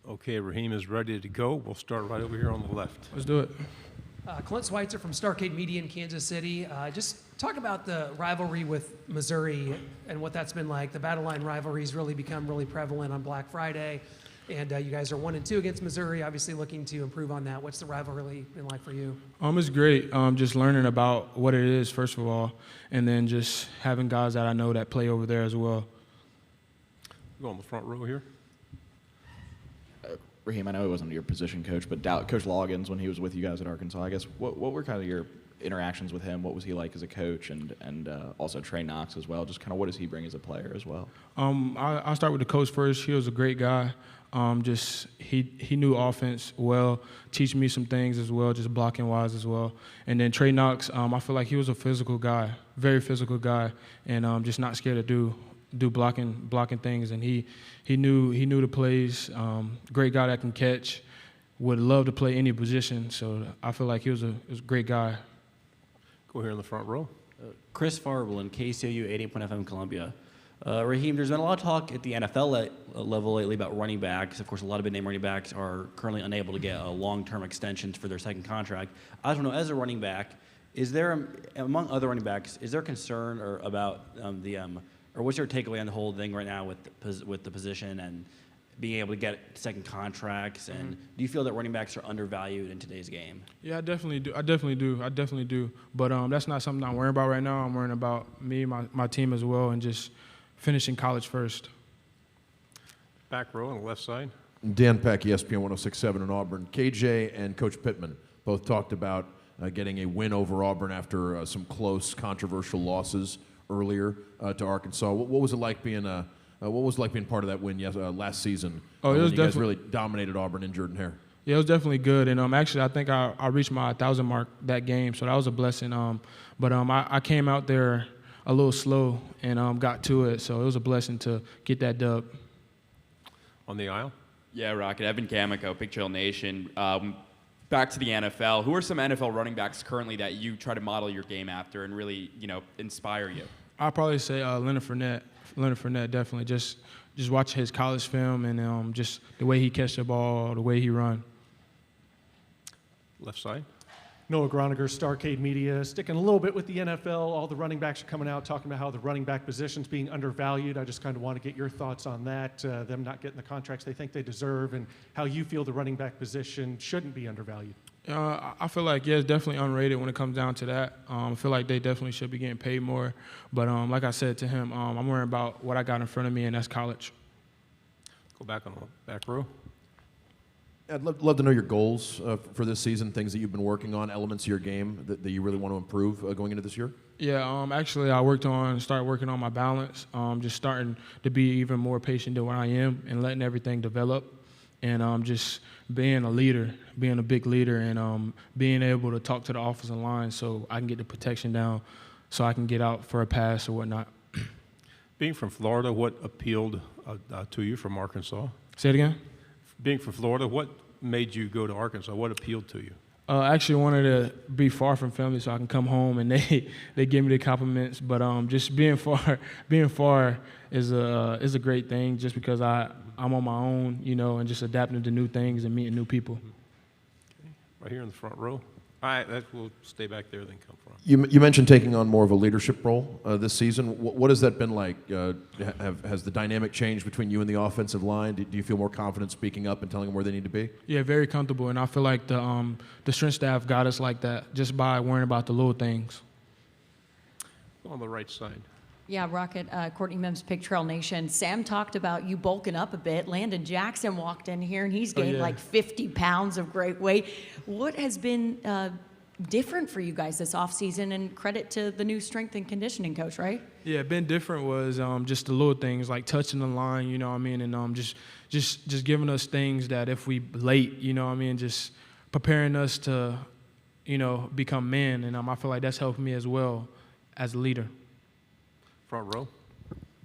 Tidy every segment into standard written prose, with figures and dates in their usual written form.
Okay, Raheem is ready to go. We'll start right over here on the left. Let's do it. Clint Schweitzer from Starcade Media in Kansas City. Just talk about the rivalry with Missouri and what that's been like. The Battle Line rivalry's really become really prevalent on Black Friday, and you guys are 1-2 against Missouri, obviously looking to improve on that. What's the rivalry been like for you? It's great. Just learning about what it is, first of all, and then just having guys that I know that play over there as well. Go on the front row here. Raheem, I know he wasn't your position coach, but Coach Loggins, when he was with you guys at Arkansas, I guess, what were kind of your interactions with him? What was he like as a coach, and also Trey Knox as well? Just kind of what does he bring as a player as well? I'll start with the coach first. He was a great guy. He knew offense well, teaching me some things as well, just blocking wise as well. And then Trey Knox, I feel like he was a physical guy, very physical guy, and just not scared to do blocking things, and he knew the plays. Great guy that can catch. Would love to play any position. So I feel like he was a great guy. Go here in the front row. Chris Farbel, KCOU 88.0 FM Columbia. Raheem, there's been a lot of talk at the NFL level lately about running backs. Of course, a lot of big-name running backs are currently unable to get long-term extensions for their second contract. I don't know, as a running back, is there, among other running backs, is there concern or about or what's your takeaway on the whole thing right now with the position and being able to get second contracts? And do you feel that running backs are undervalued in today's game? Yeah, I definitely do. But that's not something I'm worrying about right now. I'm worrying about me, my team as well, and just finishing college first. Back row on the left side. Dan Peck, ESPN 106.7 in Auburn. KJ and Coach Pittman both talked about getting a win over Auburn after some close, controversial losses earlier to Arkansas. What was it like being part of that win last season? Oh, it was you guys really dominated Auburn in Jordan Hare. Yeah, it was definitely good, and actually I think I reached my 1,000 mark that game, so that was a blessing. But I came out there a little slow and got to it, so it was a blessing to get that dub. On the aisle. Yeah, Rocket. Evan Camico, Big Trail Nation. Back to the NFL. Who are some NFL running backs currently that you try to model your game after and really, inspire you? I'll probably say Leonard Fournette. Leonard Fournette, definitely. Just watch his college film and just the way he catch the ball, the way he run. Left side. Noah Groniger, Starcade Media, sticking a little bit with the NFL. All the running backs are coming out talking about how the running back position's being undervalued. I just kind of want to get your thoughts on that, them not getting the contracts they think they deserve, and how you feel the running back position shouldn't be undervalued. I feel like, it's definitely unrated when it comes down to that. I feel like they definitely should be getting paid more. But like I said to him, I'm worrying about what I got in front of me, and that's college. Go back on the back row. I'd love to know your goals for this season, things that you've been working on, elements of your game that you really want to improve going into this year. Yeah, actually I started working on my balance, just starting to be even more patient than what I am and letting everything develop, and just being a leader, being a big leader, and being able to talk to the offensive line so I can get the protection down so I can get out for a pass or whatnot. Being from Florida, what appealed to you from Arkansas? Say it again? Being from Florida, what made you go to Arkansas? What appealed to you? I actually wanted to be far from family so I can come home and they give me the compliments. But just being far is a great thing just because I'm on my own, and just adapting to new things and meeting new people. Okay. Right here in the front row. All right, we'll stay back there, then come from. You mentioned taking on more of a leadership role this season. What has that been like? Has the dynamic changed between you and the offensive line? Do you feel more confident speaking up and telling them where they need to be? Yeah, very comfortable, and I feel like the strength staff got us like that just by worrying about the little things. On the right side. Yeah, Rocket, Courtney Mims, Pig Trail Nation. Sam talked about you bulking up a bit. Landon Jackson walked in here, and he's gained like 50 pounds of great weight. What has been different for you guys this offseason? And credit to the new strength and conditioning coach, right? Yeah, been different was just the little things like touching the line, and just giving us things that if we late, just preparing us to, become men. And I feel like that's helped me as well as a leader. Front row.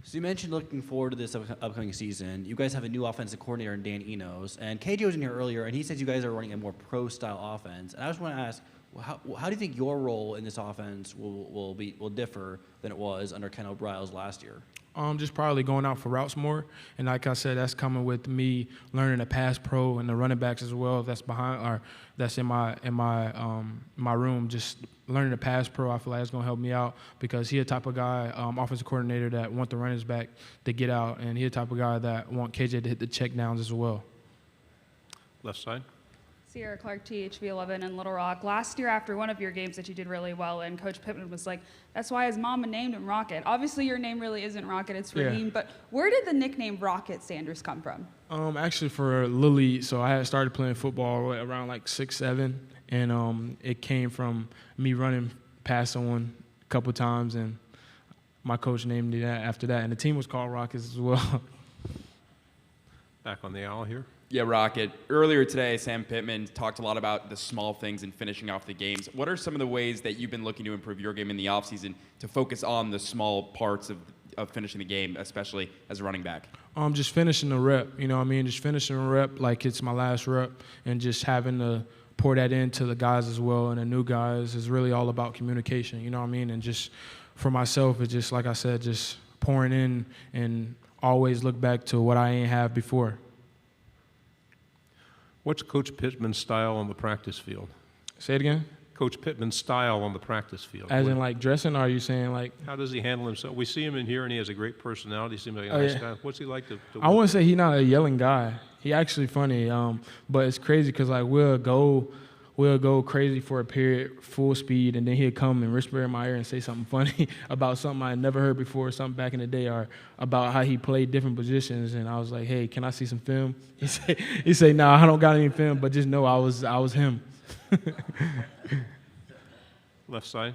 So you mentioned looking forward to this upcoming season. You guys have a new offensive coordinator in Dan Enos, and KJ was in here earlier, and he says you guys are running a more pro-style offense. And I just want to ask, how do you think your role in this offense will differ than it was under Ken O'Brien's last year? Just probably going out for routes more, and like I said, that's coming with me learning the pass pro and the running backs as well. That's behind or that's in my room. Just learning the pass pro, I feel like it's gonna help me out because he a type of guy, offensive coordinator that want the runners back to get out, and he a type of guy that want KJ to hit the check downs as well. Left side. Sierra Clark, THV11 in Little Rock. Last year, after one of your games that you did really well in, Coach Pittman was like, that's why his mama named him Rocket. Obviously, your name really isn't Rocket, it's Raheem, but where did the nickname Rocket Sanders come from? Actually, for Lily, so I had started playing football around like 6, 7, and it came from me running past someone a couple times, and my coach named me that after that, and the team was called Rockets as well. Back on the aisle here. Yeah, Rocket. Earlier today, Sam Pittman talked a lot about the small things and finishing off the games. What are some of the ways that you've been looking to improve your game in the offseason to focus on the small parts of finishing the game, especially as a running back? Just finishing the rep, you know what I mean? Just finishing the rep like it's my last rep and just having to pour that into the guys as well and the new guys is really all about communication, you know what I mean? And just for myself, it's just, like I said, just pouring in and always look back to what I ain't have before. What's Coach Pittman's style on the practice field? Say it again? Coach Pittman's style on the practice field. As in like dressing, or are you saying like? How does he handle himself? We see him in here, and he has a great personality. He seems like a nice guy. What's he like to I wouldn't say he's not a yelling guy. He actually funny, but it's crazy because like we'll go crazy for a period, full speed, and then he'll come and whisper in my ear and say something funny about something I never heard before, something back in the day, or about how he played different positions. And I was like, "Hey, can I see some film?" He say, "Nah, I don't got any film, but just know I was him." Left side.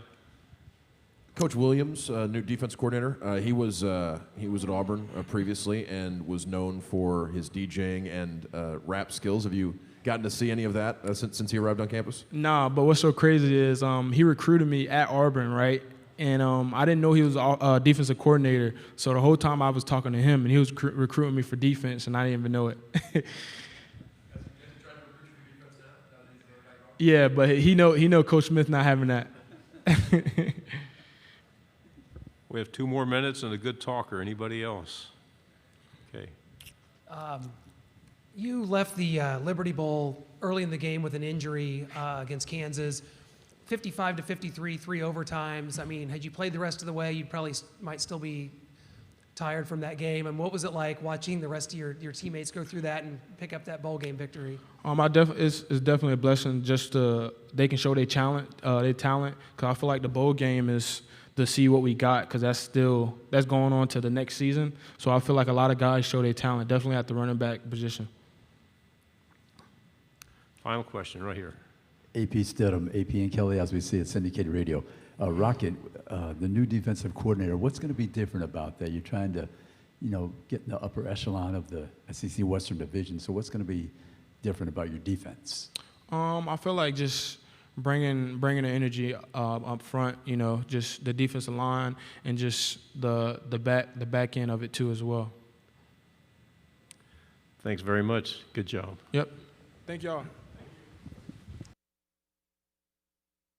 Coach Williams, new defense coordinator. He was at Auburn previously and was known for his DJing and rap skills. Have you gotten to see any of that since he arrived on campus? Nah, but what's so crazy is he recruited me at Auburn, right? And I didn't know he was a defensive coordinator. So the whole time I was talking to him, and he was recruiting me for defense, and I didn't even know it. Yeah, but he know Coach Smith not having that. We have 2 more minutes and a good talker. Anybody else? Okay. You left the Liberty Bowl early in the game with an injury against Kansas, 55-53, 3 overtimes. I mean, had you played the rest of the way, you probably might still be tired from that game. And what was it like watching the rest of your teammates go through that and pick up that bowl game victory? It's definitely a blessing just they can show their talent. Because I feel like the bowl game is to see what we got, because that's going on to the next season. So I feel like a lot of guys show their talent, definitely at the running back position. Final question right here. AP Stidham, AP and Kelly, as we see at syndicated radio. Rocket, the new defensive coordinator, what's going to be different about that? You're trying to, get in the upper echelon of the SEC Western Division. So what's going to be different about your defense? I feel like just bringing the energy up front, just the defensive line and just the back end of it too as well. Thanks very much. Good job. Yep. Thank y'all.